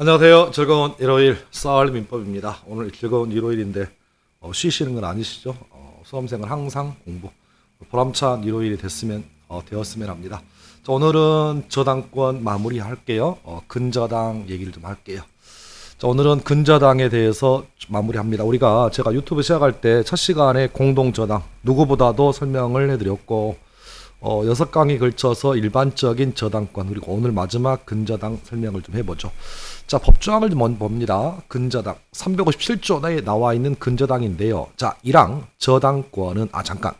안녕하세요. 즐거운 일요일 썰 민법입니다. 오늘 즐거운 일요일인데 쉬시는 건 아니시죠? 수험생은 항상 공부 보람찬 일요일이 되었으면 합니다. 자, 오늘은 저당권 마무리할게요. 근저당 얘기를 좀 할게요. 자, 오늘은 근저당에 대해서 마무리합니다. 제가 유튜브 시작할 때 첫 시간에 공동저당 누구보다도 설명을 해드렸고 6강에 걸쳐서 일반적인 저당권 그리고 오늘 마지막 근저당 설명을 좀 해보죠. 자, 법조항을 좀 봅니다. 근저당 357조에 나와 있는 근저당인데요. 자, 1항 저당권은 잠깐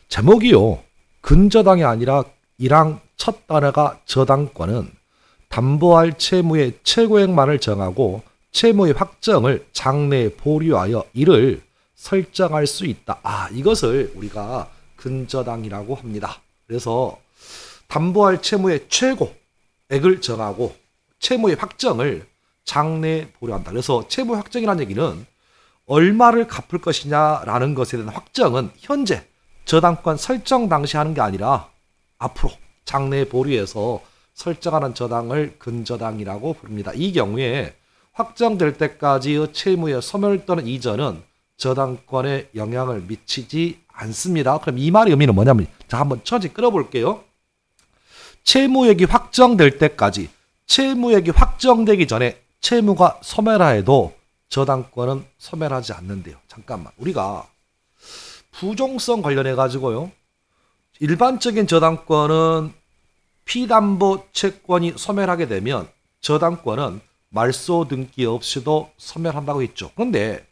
제목이요. 근저당이 아니라 1항 첫 단어가 저당권은 담보할 채무의 최고액만을 정하고 채무의 확정을 장래에 보류하여 이를 설정할 수 있다. 이것을 우리가 근저당이라고 합니다. 그래서 담보할 채무의 최고액을 정하고 채무의 확정을 장래에 보류한다. 그래서 채무 확정이라는 얘기는 얼마를 갚을 것이냐라는 것에 대한 확정은 현재 저당권 설정 당시 하는 게 아니라 앞으로 장래에 보류해서 설정하는 저당을 근저당이라고 부릅니다. 이 경우에 확정될 때까지의 채무의 소멸 또는 이전은 저당권에 영향을 미치지 않습니다. 그럼 이 말의 의미는 뭐냐면, 자, 한번 천천히 끌어볼게요. 채무액이 확정될 때까지, 채무액이 확정되기 전에 채무가 소멸하여도 저당권은 소멸하지 않는데요. 잠깐만, 우리가 부종성 관련해 가지고요, 일반적인 저당권은 피담보 채권이 소멸하게 되면 저당권은 말소 등기 없이도 소멸한다고 했죠. 그런데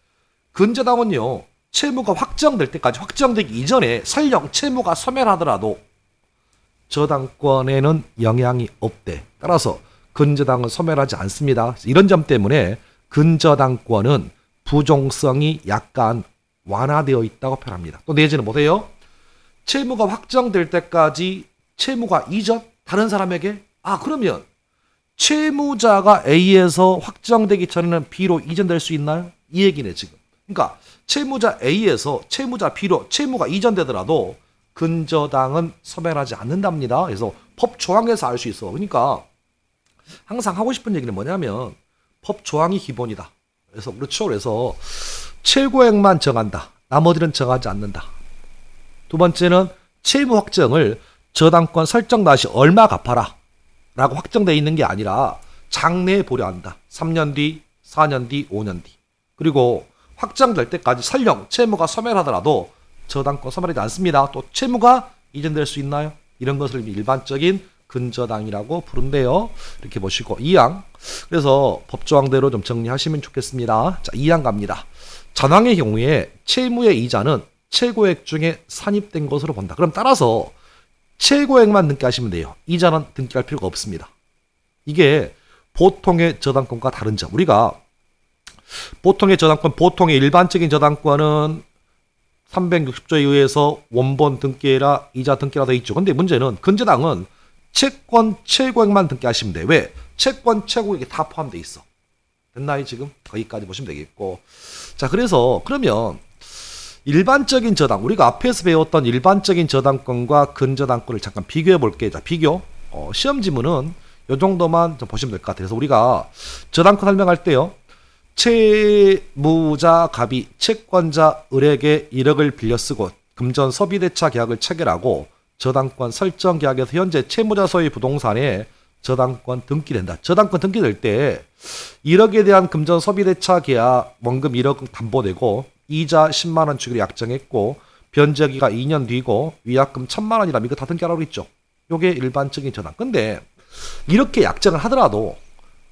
근저당은요, 채무가 확정될 때까지, 확정되기 이전에 설령 채무가 소멸하더라도 저당권에는 영향이 없대. 따라서 근저당은 소멸하지 않습니다. 이런 점 때문에 근저당권은 부종성이 약간 완화되어 있다고 표현합니다. 또 내지는 뭐세요? 채무가 확정될 때까지 채무가 이전, 다른 사람에게, 그러면 채무자가 A에서 확정되기 전에는 B로 이전될 수 있나요? 이 얘기네, 지금. 그러니까 채무자 A에서 채무자 B로 채무가 이전되더라도 근저당은 소멸하지 않는답니다. 그래서 법 조항에서 알 수 있어. 그러니까 항상 하고 싶은 얘기는 뭐냐면 법 조항이 기본이다. 그래서 최고액만 정한다. 나머지는 정하지 않는다. 두 번째는 채무 확정을 저당권 설정 당시 얼마 갚아라 라고 확정되어 있는 게 아니라 장래에 보류한다. 3년 뒤, 4년 뒤, 5년 뒤. 그리고 확정될 때까지 설령 채무가 소멸하더라도 저당권 소멸하지 않습니다. 또 채무가 이전될 수 있나요? 이런 것을 일반적인 근저당이라고 부른대요. 이렇게 보시고 2항. 그래서 법조항대로 좀 정리하시면 좋겠습니다. 자, 2항 갑니다. 전항의 경우에 채무의 이자는 최고액 중에 산입된 것으로 본다. 그럼 따라서 최고액만 등기하시면 돼요. 이자는 등기할 필요가 없습니다. 이게 보통의 저당권과 다른 점. 우리가 보통의 저당권, 보통의 일반적인 저당권은 360조에 의해서 원본 등기라 이자 등기라 되어 있죠. 근데 문제는 근저당은 채권 최고액만 등기하시면 돼. 왜? 채권 최고액이 다 포함되어 있어. 됐나요, 지금? 거기까지 보시면 되겠고. 자, 그러면 일반적인 저당, 우리가 앞에서 배웠던 일반적인 저당권과 근저당권을 잠깐 비교해 볼게요. 자, 비교. 시험 지문은 이 정도만 좀 보시면 될 것 같아요. 그래서 우리가 저당권 설명할 때요, 채무자 갑이 채권자 을에게 1억을 빌려 쓰고 금전 소비대차 계약을 체결하고 저당권 설정 계약에서 현재 채무자 소유 부동산에 저당권 등기된다. 저당권 등기될 때 1억에 대한 금전 소비대차 계약 원금 1억 담보되고 이자 10만 원 주기로 약정했고 변제기가 2년 뒤고 위약금 1,000만 원이라면 이거 다 등기하라고 했죠. 요게 일반적인 저당. 근데 이렇게 약정을 하더라도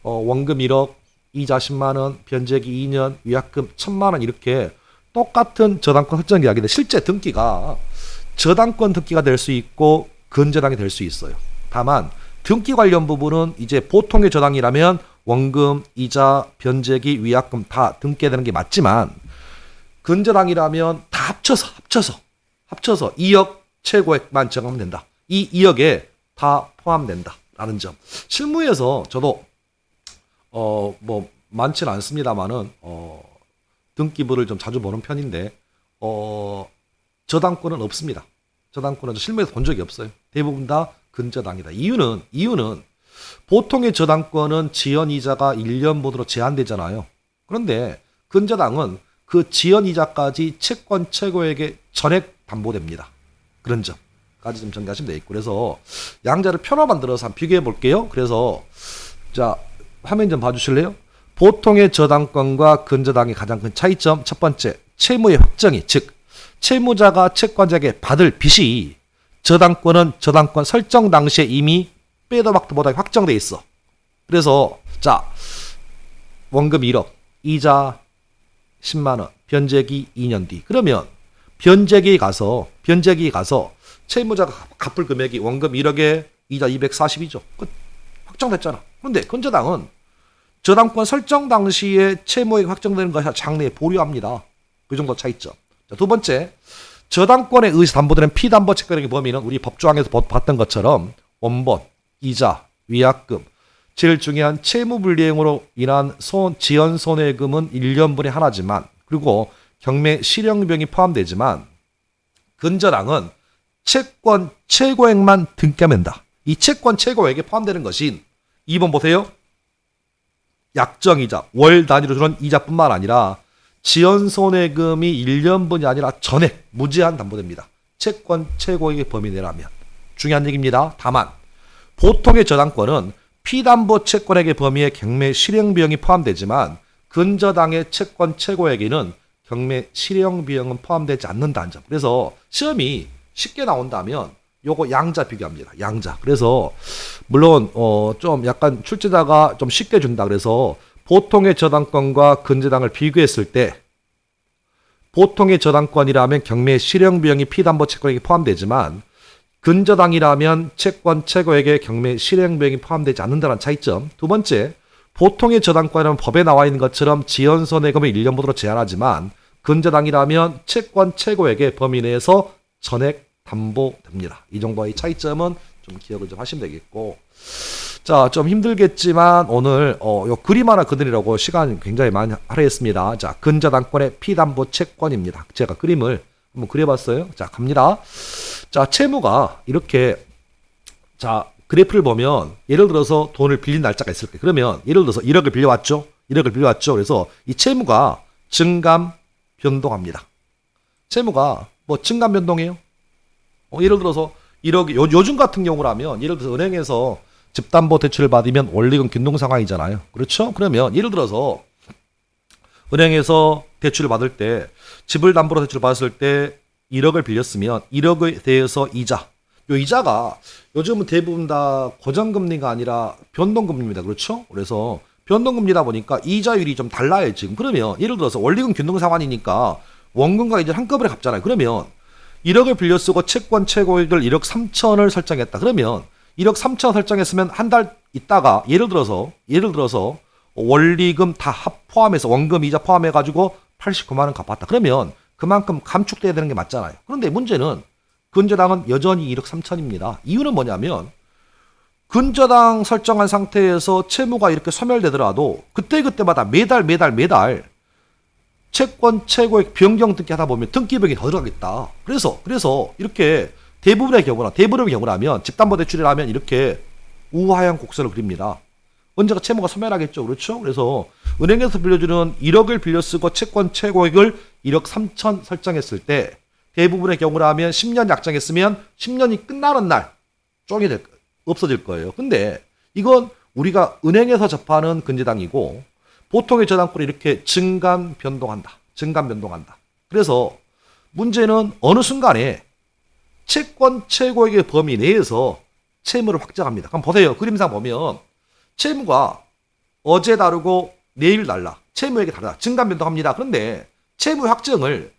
원금 1억, 이자 10만 원, 변제기 2년, 위약금 1,000만 원 이렇게 똑같은 저당권 설정 계약인데 실제 등기가 저당권 등기가 될 수 있고 근저당이 될 수 있어요. 다만 등기 관련 부분은 이제 보통의 저당이라면 원금, 이자, 변제기, 위약금 다 등기되는 게 맞지만 근저당이라면 다 합쳐서 2억 최고액만 정하면 된다. 이 2억에 다 포함된다라는 점. 실무에서 저도 많지는 않습니다만은 등기부를 좀 자주 보는 편인데 저당권은 없습니다. 저당권은 실무에서 본 적이 없어요. 대부분 다 근저당이다. 이유는 보통의 저당권은 지연이자가 1년분으로 제한되잖아요. 그런데 근저당은 그 지연이자까지 채권 최고액의 전액 담보됩니다. 그런 점까지 좀 전개하시면 되겠고, 그래서 양자를 표로 만들어서 한번 비교해 볼게요. 그래서 자, 화면 좀 봐주실래요? 보통의 저당권과 근저당의 가장 큰 차이점, 첫 번째, 채무의 확정이, 즉 채무자가 채권자에게 받을 빚이 저당권은 저당권 설정 당시에 이미 빼도 박도 못하게 확정돼 있어. 그래서 자, 원금 1억, 이자 10만 원, 변제기 2년 뒤. 그러면 변제기에 가서 채무자가 갚을 금액이 원금 1억에 이자 240이죠. 끝. 확정됐잖아. 그런데 근저당은 저당권 설정 당시에 채무액이 확정되는 것이 장래에 보류합니다. 그 정도 차이점. 자, 두 번째, 저당권에 의해서 담보되는 피담보 채권액의 범위는 우리 법조항에서 봤던 것처럼 원본, 이자, 위약금, 제일 중요한 채무불이행으로 인한 지연 손해금은 1년분의 하나지만, 그리고 경매 실형비용이 포함되지만 근저당은 채권 최고액만 등기한다. 이 채권 최고액에 포함되는 것인 2번 보세요. 약정이자, 월 단위로 주는 이자뿐만 아니라 지연 손해금이 1년분이 아니라 전액 무제한 담보됩니다. 채권 최고액의 범위 내라면. 중요한 얘기입니다. 다만 보통의 저당권은 피담보 채권액의 범위에 경매 실형비용이 포함되지만 근저당의 채권 최고액에는 경매 실형비용은 포함되지 않는다는 점. 그래서 시험이 쉽게 나온다면 요거 양자 비교합니다. 양자. 그래서 물론 좀 약간 출제자가 좀 쉽게 준다. 그래서 보통의 저당권과 근저당을 비교했을 때 보통의 저당권이라면 경매 실형비용이 피담보 채권액에 포함되지만 근저당이라면 채권 최고액에 경매 실형비용이 포함되지 않는다는 차이점. 두 번째, 보통의 저당권이라면 법에 나와 있는 것처럼 지연 손해금을 1년분으로 제한하지만 근저당이라면 채권 최고액의 범위 내에서 전액 담보됩니다. 이 정도의 차이점은 좀 기억을 좀 하시면 되겠고, 자, 좀 힘들겠지만 오늘 요 그림 하나 그리려고 시간 굉장히 많이 할애했습니다. 자, 근저당권의 피담보 채권입니다. 제가 그림을 한번 그려봤어요. 자, 갑니다. 자, 채무가 이렇게, 자, 그래프를 보면 예를 들어서 돈을 빌린 날짜가 있을 거예요. 그러면 예를 들어서 1억을 빌려왔죠. 1억을 빌려왔죠. 그래서 이 채무가 증감 변동합니다. 채무가 뭐 증감 변동해요? 예를 들어서 1억이 요즘 같은 경우라면 예를 들어서 은행에서 집담보 대출을 받으면 원리금 균등 상황이잖아요. 그렇죠? 그러면 예를 들어서 은행에서 대출을 받을 때 집을 담보로 대출을 받았을 때 1억을 빌렸으면 1억에 대해서 이자. 요 이자가 요즘은 대부분 다 고정금리가 아니라 변동금리입니다. 그렇죠? 그래서 변동금리다 보니까 이자율이 좀 달라요, 지금. 그러면 예를 들어서 원리금 균등 상환이니까 원금과 이자를 한꺼번에 갚잖아요. 그러면 1억을 빌려 쓰고 채권 최고액을 1억 3천을 설정했다. 그러면 1억 3천 설정했으면 한 달 있다가 예를 들어서 원리금 다 포함해서 원금 이자 포함해 가지고 89만 원 갚았다. 그러면 그만큼 감축돼야 되는 게 맞잖아요. 그런데 문제는 근저당은 여전히 1억 3천입니다. 이유는 뭐냐면 근저당 설정한 상태에서 채무가 이렇게 소멸되더라도 그때그때마다 매달 채권 최고액 변경 등기 하다 보면 등기비용이 더 들어가겠다. 그래서 이렇게 대부분의 경우라면 집담보대출이라면 이렇게 우하형 곡선을 그립니다. 언제가 채무가 소멸하겠죠. 그렇죠? 그래서 은행에서 빌려주는 1억을 빌려 쓰고 채권 최고액을 1억 3천 설정했을 때 대부분의 경우라면 10년 약정했으면 10년이 끝나는 날 쫑이 없어질 거예요. 근데 이건 우리가 은행에서 접하는 근저당이고 보통의 저당권이 이렇게 증감 변동한다. 그래서 문제는 어느 순간에 채권 최고액의 범위 내에서 채무를 확정합니다. 그럼 보세요. 그림상 보면 채무가 어제 다르고 내일 달라. 채무액이 다르다. 증감 변동합니다. 그런데 채무 확정을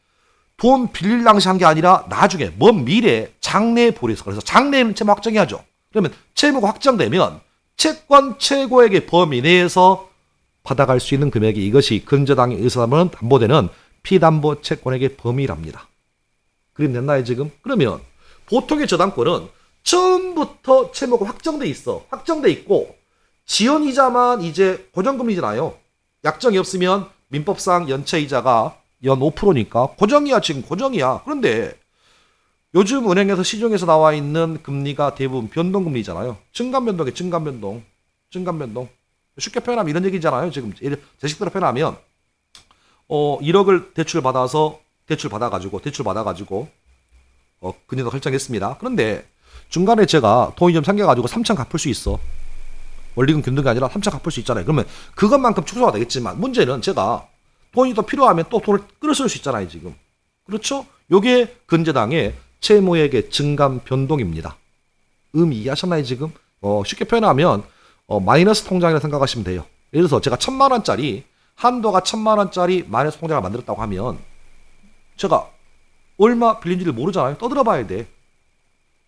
돈 빌릴 당시 한 게 아니라 나중에 먼 미래 장래에 보류해서, 그래서 장래에는 채무 확정해야죠. 그러면 채무가 확정되면 채권 최고액의 범위 내에서 받아갈 수 있는 금액이 이것이 근저당에 의해서 담보되는 피담보 채권액의 범위랍니다. 그림 됐나요 지금? 그러면 보통의 저당권은 처음부터 채무가 확정돼 있고 지연이자만 이제 고정금리잖아요. 약정이 없으면 민법상 연체이자가 연 5%니까 고정이야. 그런데 요즘 은행에서 시중에서 나와 있는 금리가 대부분 변동금리잖아요. 증감변동. 증감 변동. 쉽게 표현하면 이런 얘기잖아요. 지금 제식대로 표현하면 1억을 대출 받아가지고 금리도 설정했습니다. 그런데 중간에 제가 돈이 좀 생겨가지고 3천 갚을 수 있어. 원리금 균등이 아니라 3천 갚을 수 있잖아요. 그러면 그것만큼 축소가 되겠지만 문제는 제가 돈이 더 필요하면 또 돈을 끌어쓸 수 있잖아요. 지금. 그렇죠? 요게 근저당의 채무액의 증감 변동입니다. 의미 이해하셨나요 지금? 쉽게 표현하면 마이너스 통장이라 생각하시면 돼요. 예를 들어서 제가 1,000만 원짜리 한도가 1,000만 원짜리 마이너스 통장을 만들었다고 하면 제가 얼마 빌린지를 모르잖아요. 떠들어 봐야 돼.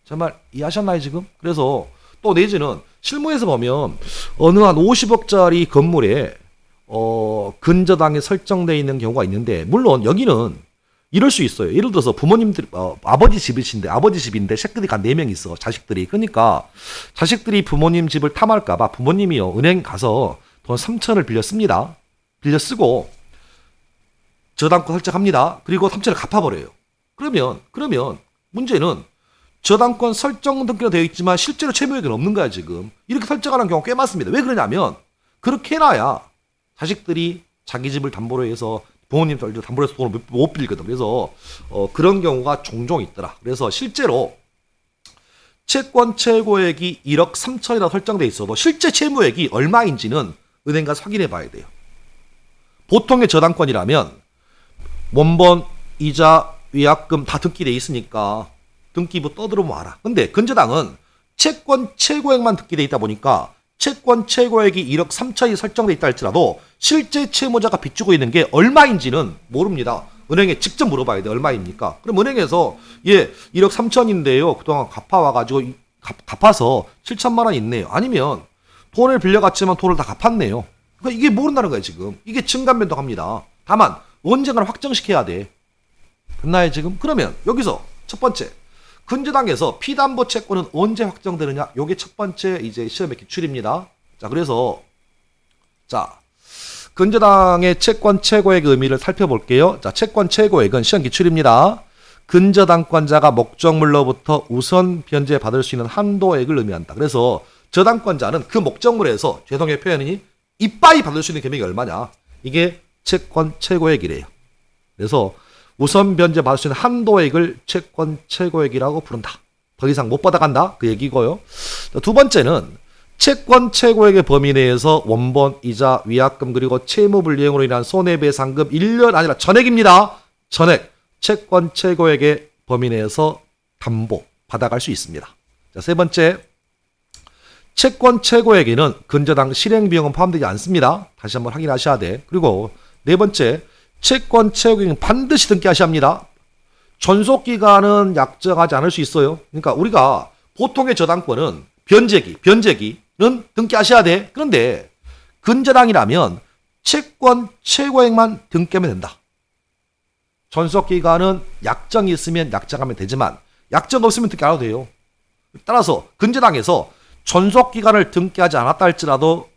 정말 이해하셨나요 지금? 그래서 또 내지는 실무에서 보면 어느 한 50억짜리 건물에 근저당이 설정되어 있는 경우가 있는데 물론 여기는 이럴 수 있어요. 예를 들어서 부모님들 아버지 집인데 새끼들이 한 4명 있어. 자식들이. 그러니까 자식들이 부모님 집을 탐할까 봐 부모님이요. 은행 가서 돈 3천을 빌려 씁니다. 빌려 쓰고 저당권 설정합니다. 그리고 3천을 갚아버려요. 그러면 문제는 저당권 설정 등기로 되어 있지만 실제로 채무액은 없는 거야 지금. 이렇게 설정하는 경우가 꽤 많습니다. 왜 그러냐면 그렇게 해놔야 자식들이 자기 집을 담보로 해서 부모님 담보로 해서 돈을 못 빌리거든. 그래서 그런 경우가 종종 있더라. 그래서 실제로 채권 최고액이 1억 3천이라 설정돼 있어도 실제 채무액이 얼마인지는 은행 가서 확인해 봐야 돼요. 보통의 저당권이라면 원본, 이자, 위약금 다 등기돼 있으니까 등기부 떠들어보면 알아. 근데 근저당은 채권 최고액만 등기돼 있다 보니까 채권 최고액이 1억 3천이 설정돼 있다 할지라도 실제 채무자가 빚지고 있는 게 얼마인지는 모릅니다. 은행에 직접 물어봐야 돼. 얼마입니까? 그럼 은행에서 1억 3천인데요. 그동안 갚아와가지고 갚아서 7천만 원 있네요. 아니면 돈을 빌려갔지만 돈을 다 갚았네요. 그러니까 이게 모른다는 거예요 지금. 이게 증감 변동합니다. 다만 언젠가는 확정시켜야 돼. 됐나요 지금? 그러면 여기서 첫 번째 근저당에서 피담보 채권은 언제 확정되느냐? 요게 첫 번째 이제 시험의 기출입니다. 자, 그래서 근저당의 채권 최고액 의미를 살펴볼게요. 자, 채권 최고액은 시험 기출입니다. 근저당권자가 목적물로부터 우선 변제 받을 수 있는 한도액을 의미한다. 그래서 저당권자는 그 목적물에서 죄송해요 표현이 이빠이 받을 수 있는 금액이 얼마냐? 이게 채권 최고액이래요. 그래서 우선 변제 받을 수 있는 한도액을 채권 최고액이라고 부른다. 더 이상 못 받아간다. 그 얘기고요. 두 번째는 채권 최고액의 범위 내에서 원본, 이자, 위약금 그리고 채무불이행으로 인한 손해배상금 1년 아니라 전액입니다. 전액. 채권 최고액의 범위 내에서 담보 받아갈 수 있습니다. 자, 세 번째. 채권 최고액에는 근저당 실행비용은 포함되지 않습니다. 다시 한번 확인하셔야 돼. 그리고 네 번째. 채권 최고액은 반드시 등기하셔야 합니다. 존속기간은 약정하지 않을 수 있어요. 그러니까 우리가 보통의 저당권은 변제기는 등기하셔야 돼. 그런데 근저당이라면 채권 최고액만 등기하면 된다. 존속기간은 약정이 있으면 약정하면 되지만 약정 없으면 등기 안 해도 돼요. 따라서 근저당에서 존속기간을 등기하지 않았다 할지라도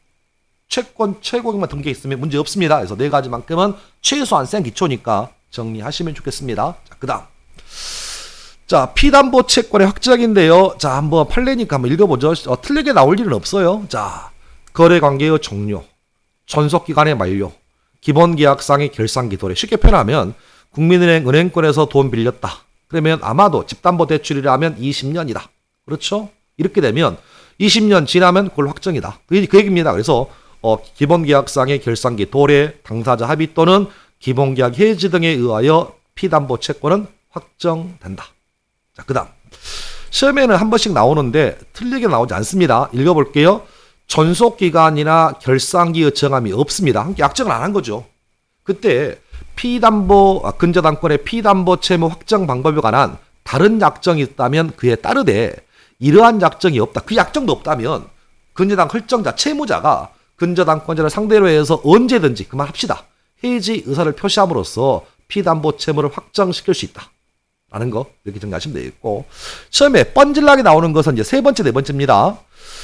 채권 최고액만 등기해 있으면 문제 없습니다. 그래서 네 가지만큼은 최소한 센 기초니까 정리하시면 좋겠습니다. 자, 그다음. 자, 피담보 채권의 확정인데요. 자, 한번 판례니까 한번 읽어보죠. 틀리게 나올 일은 없어요. 자, 거래관계의 종료, 존속기간의 만료, 기본계약상의 결산기 도래. 쉽게 표현하면 국민은행 은행권에서 돈 빌렸다. 그러면 아마도 집담보대출이라면 20년이다. 그렇죠? 이렇게 되면 20년 지나면 그걸 확정이다. 그 얘기입니다. 그래서 기본계약상의 결산기 도래, 당사자 합의 또는 기본계약 해지 등에 의하여 피담보 채권은 확정된다. 자, 그 다음. 시험에는 한 번씩 나오는데 틀리게 나오지 않습니다. 읽어볼게요. 존속기간이나 결산기의 정함이 없습니다. 함께 약정을 안 한 거죠. 그때 근저당권의 피담보 채무 확정 방법에 관한 다른 약정이 있다면 그에 따르되 이러한 약정이 없다. 그 약정도 없다면 근저당 설정자, 채무자가 근저당권자를 상대로 해서 언제든지 그만합시다. 해지 의사를 표시함으로써 피담보 채무를 확정시킬 수 있다. 라는 거 이렇게 정리하시면 되겠고 시험에 뻔질나게 나오는 것은 이제 세 번째, 네 번째입니다.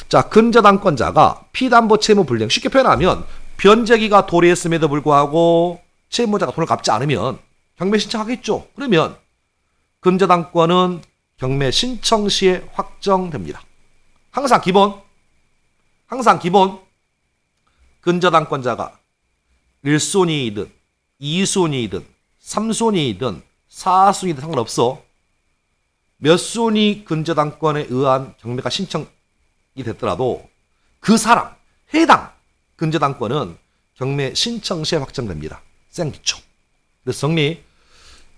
자, 근저당권자가 피담보 채무 불이행 쉽게 표현하면 변제기가 도래했음에도 불구하고 채무자가 돈을 갚지 않으면 경매 신청하겠죠. 그러면 근저당권은 경매 신청 시에 확정됩니다. 항상 항상 기본 근저당권자가 1순위이든 2순위이든 3순위이든 4순위이든 상관없어. 몇 순위 근저당권에 의한 경매가 신청이 됐더라도 그 사람 해당 근저당권은 경매 신청 시에 확정됩니다. 생기초. 그래서 정리.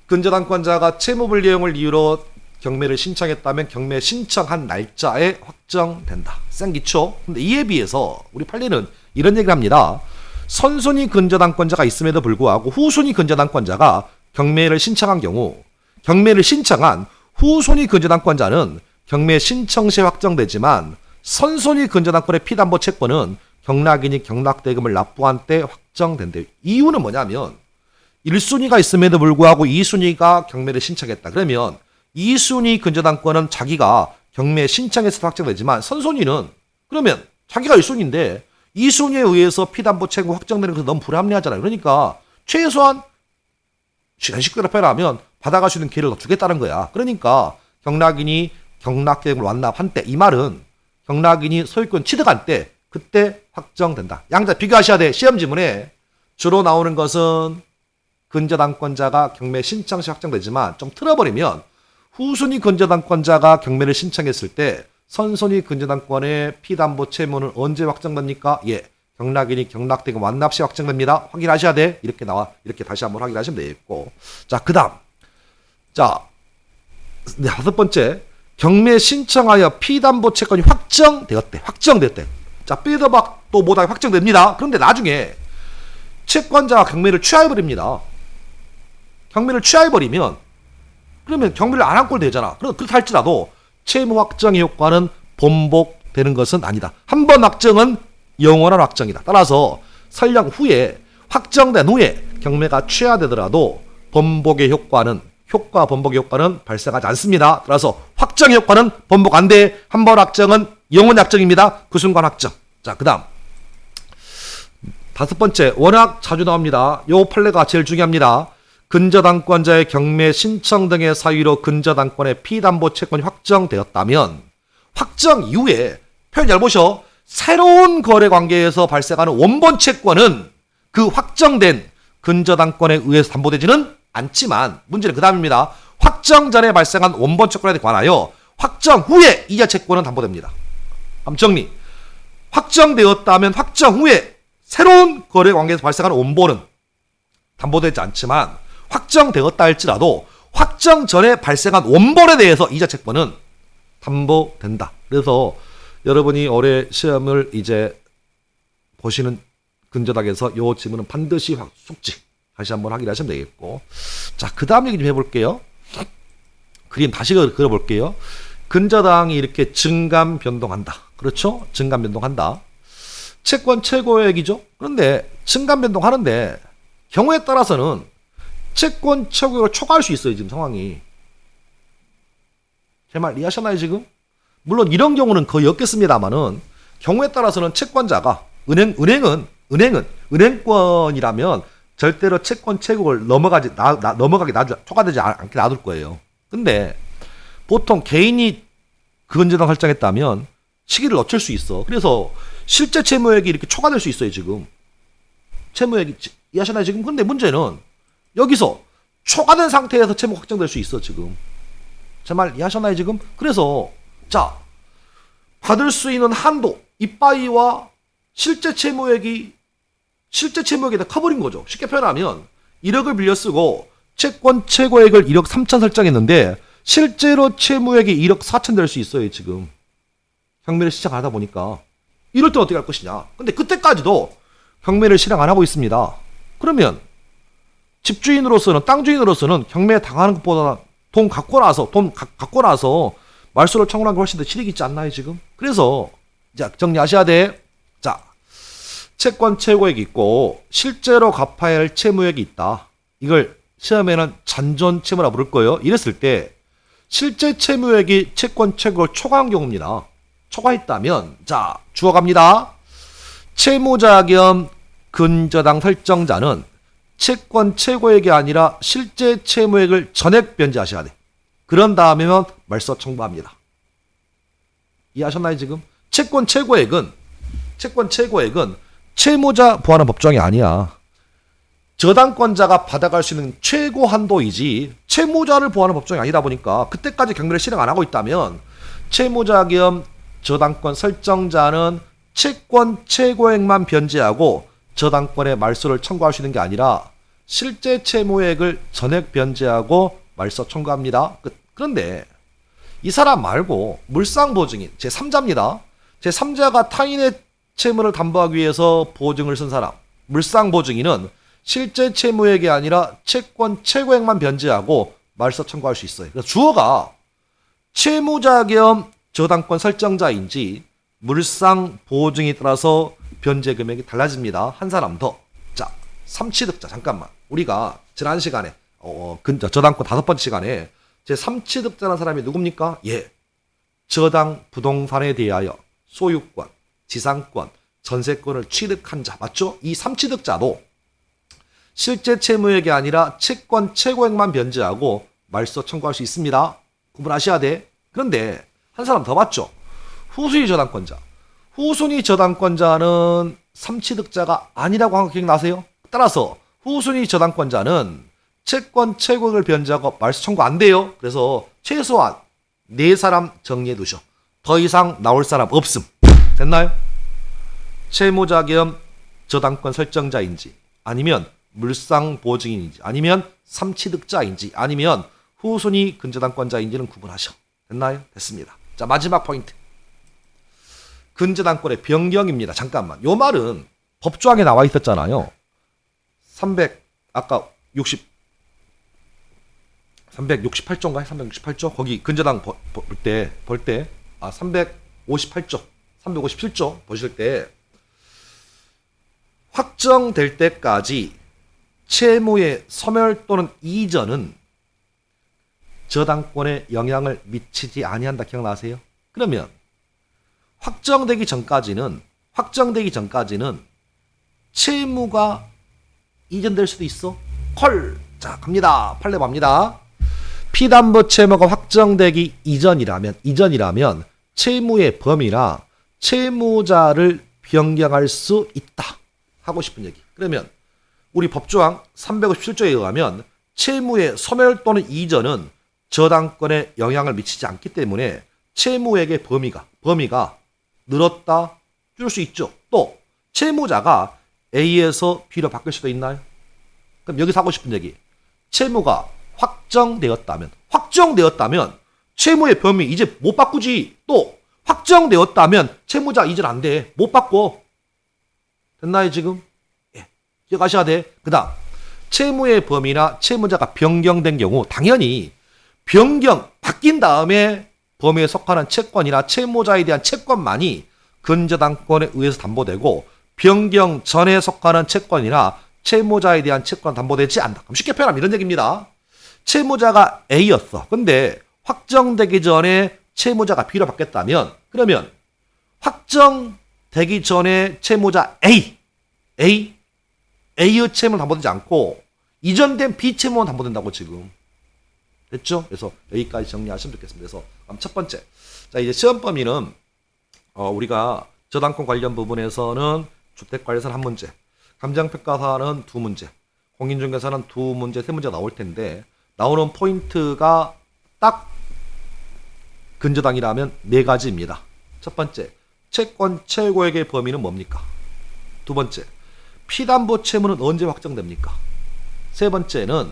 근저당권자가 채무불이행을 이유로 경매를 신청했다면 경매 신청한 날짜에 확정된다. 생기초. 근데 이에 비해서 우리 판례는 이런 얘기를 합니다. 선순위 근저당권자가 있음에도 불구하고 후순위 근저당권자가 경매를 신청한 경우 경매를 신청한 후순위 근저당권자는 경매 신청 시 확정되지만 선순위 근저당권의 피담보 채권은 경락인이 경락대금을 납부한 때 확정된대요. 이유는 뭐냐면 1순위가 있음에도 불구하고 2순위가 경매를 신청했다. 그러면 2순위 근저당권은 자기가 경매 신청해서 확정되지만 선순위는 그러면 자기가 1순위인데 2순위에 의해서 피담보 채권 확정되는 것은 너무 불합리하잖아요. 그러니까 최소한 쉽게 표현하면 받아갈 수 있는 기회를 더 주겠다는 거야. 그러니까 경락인이 경락대금을 완납한 때, 이 말은 경락인이 소유권 취득한 때 그때 확정된다. 양자 비교하셔야 돼. 시험 지문에 주로 나오는 것은 근저당권자가 경매 신청 시 확정되지만 좀 틀어버리면 후순위 근저당권자가 경매를 신청했을 때 선순위 근저당권의 피담보 채무는 언제 확정됩니까? 예, 경락인이 경락대금 완납 시 확정됩니다. 확인하셔야 돼. 이렇게 나와. 이렇게 다시 한번 확인하시면 되겠고. 자, 그 다음. 자, 다섯 번째. 경매 신청하여 피담보 채권이 확정되었대. 확정됐대. 자, 삐더박 또 못하게 확정됩니다. 그런데 나중에 채권자가 경매를 취하해버립니다. 경매를 취하해버리면 그러면 경매를 안 한 꼴 되잖아. 그렇다 할지라도 채무 확정의 효과는 번복되는 것은 아니다. 한 번 확정은 영원한 확정이다. 따라서 설령 후에 확정된 후에 경매가 취하되더라도 번복의 효과는 번복의 효과는 발생하지 않습니다. 따라서 확정의 효과는 번복 안 돼. 한 번 확정은 영원 확정입니다. 그 순간 확정. 자, 그 다음 다섯 번째, 워낙 자주 나옵니다. 요 판례가 제일 중요합니다. 근저당권자의 경매 신청 등의 사유로 근저당권의 피담보 채권이 확정되었다면 확정 이후에 표현 잘 보셔. 새로운 거래 관계에서 발생하는 원본 채권은 그 확정된 근저당권에 의해서 담보되지는 않지만 문제는 그 다음입니다. 확정 전에 발생한 원본 채권에 관하여 확정 후에 이자 채권은 담보됩니다. 다음 정리. 확정되었다면 확정 후에 새로운 거래 관계에서 발생하는 원본은 담보되지 않지만 확정되었다 할지라도 확정 전에 발생한 원본에 대해서 이자 채권은 담보된다. 그래서 여러분이 올해 시험을 이제 보시는 근저당에서 이 지문은 반드시 숙지 다시 한번 확인하시면 되겠고. 자, 그 다음 얘기 좀 해볼게요. 그림 다시 그려볼게요. 근저당이 이렇게 증감 변동한다. 그렇죠? 증감 변동한다. 채권 최고액이죠. 그런데 증감 변동하는데 경우에 따라서는 채권 최고액을 초과할 수 있어요. 지금 상황이. 제 말 이해하셨나요 지금? 물론 이런 경우는 거의 없겠습니다만은 경우에 따라서는 채권자가 은행권이라면 절대로 채권 최고액을 넘어가게 초과되지 않게 놔둘 거예요. 근데 보통 개인이 근저당 설정했다면 시기를 늦출 수 있어. 그래서 실제 채무액이 이렇게 초과될 수 있어요. 지금 채무액이 이해하시나요 지금? 근데 문제는 여기서 초과된 상태에서 채무 확정될 수 있어 지금. 제 말 이해하셨나요 지금? 그래서 자, 받을 수 있는 한도 이빠이와 실제 채무액이 다 커버린 거죠. 쉽게 표현하면 1억을 빌려 쓰고 채권 최고액을 1억 3천 설정했는데 실제로 채무액이 1억 4천 될 수 있어요 지금. 경매를 시작하다 보니까. 이럴 때 어떻게 할 것이냐. 근데 그때까지도 경매를 실행 안 하고 있습니다. 그러면 집주인으로서는, 땅 주인으로서는 경매 당하는 것보다 돈 갖고 나서 말소를 청구하는 게 훨씬 더 실익이 있지 않나요 지금? 그래서 자, 정리하셔야 돼. 자, 채권 최고액이 있고 실제로 갚아야 할 채무액이 있다. 이걸 시험에는 잔존 채무라 부를 거예요. 이랬을 때 실제 채무액이 채권 최고액을 초과한 경우입니다. 초과했다면 자, 주어갑니다. 채무자 겸 근저당 설정자는 채권 최고액이 아니라 실제 채무액을 전액 변제하셔야 돼. 그런 다음에는 말소 청구합니다. 이해하셨나요 지금? 채권 최고액은 채권 최고액은 채무자 보호하는 법정이 아니야. 저당권자가 받아갈 수 있는 최고 한도이지 채무자를 보호하는 법정이 아니다 보니까 그때까지 경매를 실행 안 하고 있다면 채무자 겸 저당권 설정자는 채권 최고액만 변제하고 저당권의 말소를 청구할 수 있는 게 아니라 실제 채무액을 전액 변제하고 말소 청구합니다. 그런데 이 사람 말고 물상보증인 제3자입니다. 제3자가 타인의 채무를 담보하기 위해서 보증을 쓴 사람 물상보증인은 실제 채무액이 아니라 채권 최고액만 변제하고 말소 청구할 수 있어요. 그래서 주어가 채무자 겸 저당권 설정자인지 물상보증에 따라서 변제 금액이 달라집니다. 한 사람 더. 자, 삼취득자 잠깐만. 우리가 지난 시간에 저당권 5번째 시간에 제3취득자라는 사람이 누굽니까? 예. 저당 부동산에 대하여 소유권, 지상권, 전세권을 취득한 자 맞죠? 이 3취득자도 실제 채무액이 아니라 채권 최고액만 변제하고 말소 청구할 수 있습니다. 구분하셔야 돼. 그런데 한 사람 더 맞죠? 후순위 저당권자. 후순위 저당권자는 3취득자가 아니라고 한 거 기억나세요? 따라서 후순위 저당권자는 채권 최고액을 변제하고 말소 청구 안 돼요. 그래서 최소한 4사람 정리해 두셔. 더 이상 나올 사람 없음. 됐나요? 채무자 겸 저당권 설정자인지 아니면 물상보증인인지 아니면 3취득자인지 아니면 후순위 근저당권자인지는 구분하셔. 됐나요? 됐습니다. 자, 마지막 포인트. 근저당권의 변경입니다. 잠깐만. 요 말은 법조항에 나와 있었잖아요. 368조인가요? 368조? 거기 근저당 볼 때 358조, 357조 보실 때 확정될 때까지 채무의 소멸 또는 이전은 저당권에 영향을 미치지 아니한다. 기억나세요? 그러면 확정되기 전까지는 채무가 이전될 수도 있어. 콜. 자, 갑니다. 판례 봅니다. 피담보 채무가 확정되기 이전이라면 채무의 범위나 채무자를 변경할 수 있다. 하고 싶은 얘기. 그러면 우리 법조항 357조에 의하면 채무의 소멸 또는 이전은 저당권에 영향을 미치지 않기 때문에 채무액의 범위가 늘었다, 줄 수 있죠. 또 채무자가 A에서 B로 바뀔 수도 있나요? 그럼 여기서 하고 싶은 얘기. 채무가 확정되었다면 채무의 범위 이제 못 바꾸지. 또 확정되었다면 채무자 이전 안 돼. 못 바꿔. 됐나요 지금? 예. 기억하셔야 돼. 그 다음 채무의 범위나 채무자가 변경된 경우 당연히 바뀐 다음에 범위에 속하는 채권이나 채무자에 대한 채권만이 근저당권에 의해서 담보되고 변경 전에 속하는 채권이나 채무자에 대한 채권은 담보되지 않는다. 그럼 쉽게 표현하면 이런 얘기입니다. 채무자가 A였어. 근데 확정되기 전에 채무자가 B로 바뀌었다면 그러면 확정되기 전에 채무자 A의 채무는 담보되지 않고 이전된 B 채무는 담보된다고 지금. 됐죠? 그래서 여기까지 정리하시면 좋겠습니다. 그래서 첫 번째. 자, 이제 시험 범위는 우리가 저당권 관련 부분에서는 주택관리사는 한 문제, 감정평가사는 2문제, 공인중개사는 2문제, 3문제가 나올 텐데 나오는 포인트가 딱 근저당이라면 4가지입니다. 첫 번째, 채권 최고액의 범위는 뭡니까? 두 번째, 피담보 채무는 언제 확정됩니까? 세 번째는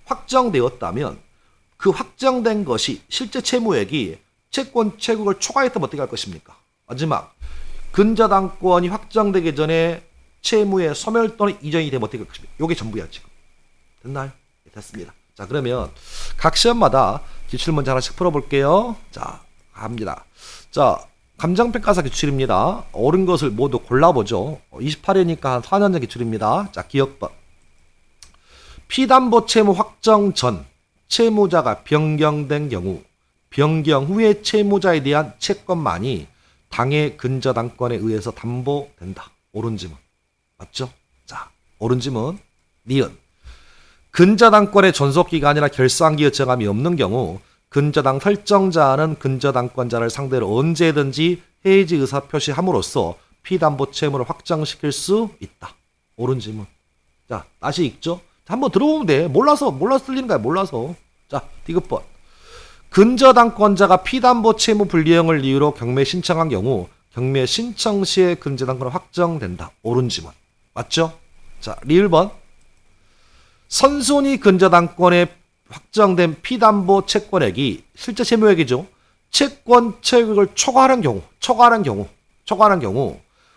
확정되었다면 그 확정된 것이 실제 채무액이 채권 최고액을 초과했다면 어떻게 할 것입니까? 마지막, 근저당권이 확정되기 전에 채무의 소멸 또는 이전이 되면 어떻게 할 것입니까? 이게 전부야 지금. 됐나요? 네, 됐습니다. 자, 그러면 각 시험마다 기출문제 하나씩 풀어볼게요. 자, 갑니다. 자, 감정평가사 기출입니다. 옳은 것을 모두 골라보죠. 28회니까 한 4년 전 기출입니다. 자, 기억법. 피담보 채무 확정 전 채무자가 변경된 경우 변경 후에 채무자에 대한 채권만이 당해 근저당권에 의해서 담보된다. 옳은 지문. 맞죠? 자, 옳은 지문. 니은. 근저당권의 존속기간이나 결산기의 정함이 없는 경우 근저당 설정자는 근저당권자를 상대로 언제든지 해지 의사 표시함으로써 피담보 채무를 확정시킬 수 있다. 옳은 지문. 자, 다시 읽죠. 한번 들어보면 돼. 몰라서 틀리는 거야. 몰라서. 자, 디귿번. 근저당권자가 피담보 채무 불이행을 이유로 경매 신청한 경우 경매 신청 시에 근저당권은 확정된다. 옳은 지문. 맞죠? 자, 리을번. 선순위 근저당권에 확정된 피담보 채권액이 실제 채무액이죠. 채권 채액을 초과하는 경우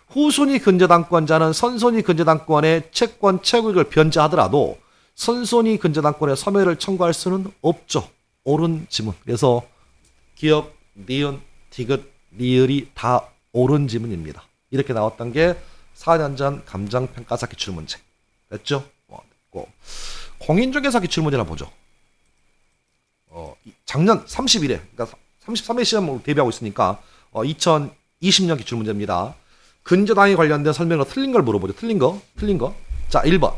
후순위 근저당권자는 선순위 근저당권의 채권 채액을 변제하더라도 선순위 근저당권의 소멸을 청구할 수는 없죠. 옳은 지문. 그래서 기억, 니은, 디귿, 리을이 다 옳은 지문입니다. 이렇게 나왔던 게 4년 전 감정평가사 기출문제. 됐죠? 됐고. 공인중개사 기출문제나 보죠. 작년 30일에, 그러니까 33회 시험으로 대비하고 있으니까 2020년 기출문제입니다. 근저당에 관련된 설명으로 틀린 걸 물어보죠. 틀린 거. 자, 1번.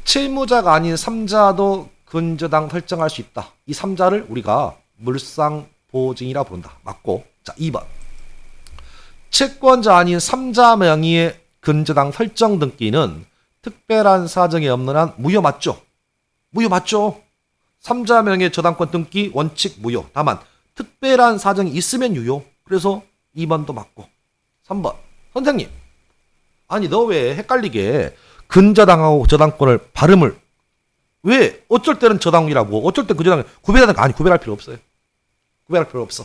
채무자가 아닌 3자도 근저당 설정할 수 있다. 이 3자를 우리가 물상보증이라 부른다. 맞고. 자, 2번. 채권자 아닌 3자 명의의 근저당 설정 등기는 특별한 사정이 없는 한 무효 맞죠? 무효 맞죠? 3자 명의 저당권 등기 원칙 무효. 다만 특별한 사정이 있으면 유효. 그래서 2번도 맞고. 3번. 선생님. 아니 너 왜 헷갈리게 근저당하고 저당권을 발음을 왜 어쩔 때는 저당이라고 어쩔 때 근저당 구별하는 거 아니 구별할 필요 없어요. 구별할 필요 없어.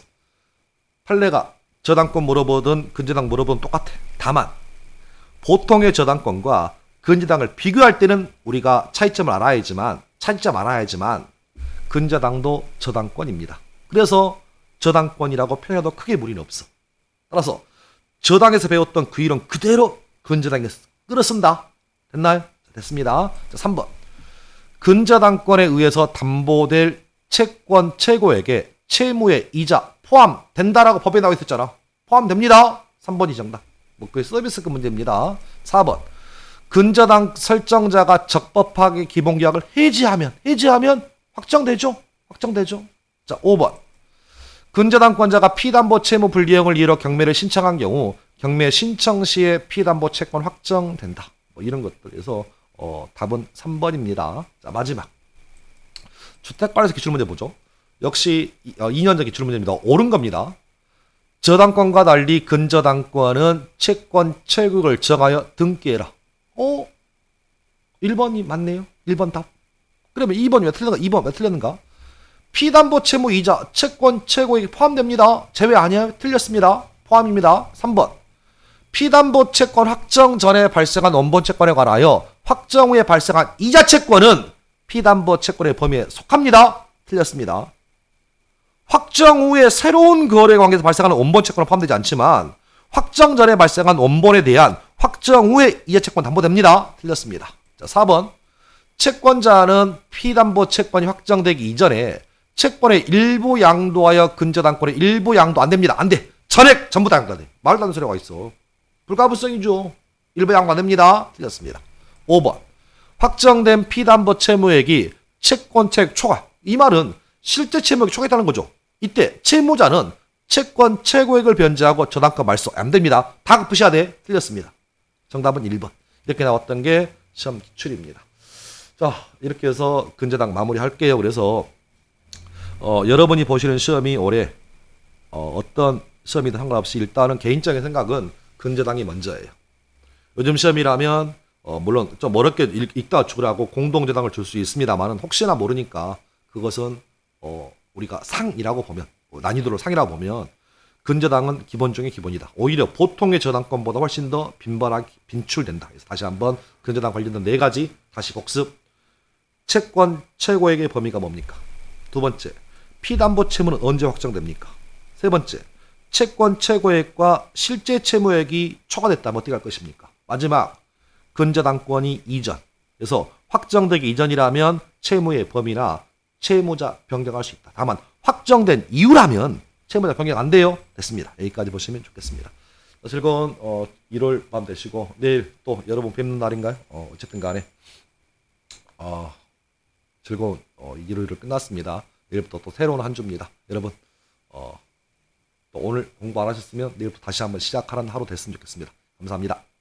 판례가 저당권 물어보든 근저당 물어보든 똑같아. 다만 보통의 저당권과 근저당을 비교할 때는 우리가 차이점 알아야지만 근저당도 저당권입니다. 그래서 저당권이라고 표현해도 크게 무리는 없어. 따라서 저당에서 배웠던 그 이론 그대로 근저당에서 끌어쓴다. 됐나요? 됐습니다. 자, 3번. 근저당권에 의해서 담보될 채권 최고액에 채무의 이자 포함된다라고 법에 나와 있었잖아. 포함됩니다. 3번이 정답. 뭐 그게 서비스급 문제입니다. 4번. 근저당 설정자가 적법하게 기본계약을 해지하면 확정되죠. 자, 5번. 근저당권자가 피담보 채무 불이행을 이유로 경매를 신청한 경우 경매 신청 시에 피담보 채권 확정된다. 뭐 이런 것들에서 답은 3번입니다. 자, 마지막. 주택관리에서 기출문제 보죠. 역시 2년 전 기출문제입니다. 옳은 겁니다. 저당권과 달리 근저당권은 채권 채굴을 정하여 등기해라. 1번이 맞네요. 1번 답. 그러면 2번이 왜 틀렸는가? 2번 왜 틀렸는가? 피담보 채무 이자 채권 최고액이 포함됩니다. 제외 아니에요? 틀렸습니다. 포함입니다. 3번. 피담보 채권 확정 전에 발생한 원본 채권에 관하여 확정 후에 발생한 이자 채권은 피담보 채권의 범위에 속합니다. 틀렸습니다. 확정 후에 새로운 거래 관계에서 발생하는 원본 채권은 포함되지 않지만 확정 전에 발생한 원본에 대한 확정 후에 이자 채권 담보됩니다. 틀렸습니다. 자, 4번. 채권자는 피담보 채권이 확정되기 이전에 채권의 일부 양도하여 근저당권의 일부 양도 안 됩니다. 안 돼. 전액 전부 다 양도가 돼. 말도 안 되는 소리가 있어. 불가분성이죠. 일부 양도 안 됩니다. 틀렸습니다. 5번. 확정된 피담보 채무액이 채권 채액 초과. 이 말은 실제 채무액이 초과했다는 거죠. 이때 채무자는 채권 최고액을 변제하고 저당권 말소 안 됩니다. 다 갚으셔야 돼. 틀렸습니다. 정답은 1번. 이렇게 나왔던 게 시험 기출입니다. 자, 이렇게 해서 근저당 마무리할게요. 그래서 여러분이 보시는 시험이 올해 어떤 시험이든 상관없이 일단은 개인적인 생각은 근저당이 먼저예요. 요즘 시험이라면 물론 좀 어렵게 읽다 죽으라고 공동저당을 줄 수 있습니다만은 혹시나 모르니까 그것은 우리가 상이라고 보면 난이도를 상이라고 보면 근저당은 기본 중에 기본이다. 오히려 보통의 저당권보다 훨씬 더 빈번하게 빈출된다. 그래서 다시 한번 근저당 관련된 4가지 다시 복습. 채권 최고액의 범위가 뭡니까? 두 번째, 피담보 채무는 언제 확정됩니까? 세 번째, 채권 최고액과 실제 채무액이 초과됐다면 어떻게 할 것입니까? 마지막, 근저당권이 이전. 그래서 확정되기 이전이라면 채무의 범위나 채무자 변경할 수 있다. 다만 확정된 이후라면 채무자 변경 안 돼요. 됐습니다. 여기까지 보시면 좋겠습니다. 즐거운 1월 밤 되시고 내일 또 여러분 뵙는 날인가요? 어쨌든 간에 즐거운 일요일을 끝났습니다. 내일부터 또 새로운 한 주입니다. 여러분 또 오늘 공부 안 하셨으면 내일부터 다시 한번 시작하는 하루 됐으면 좋겠습니다. 감사합니다.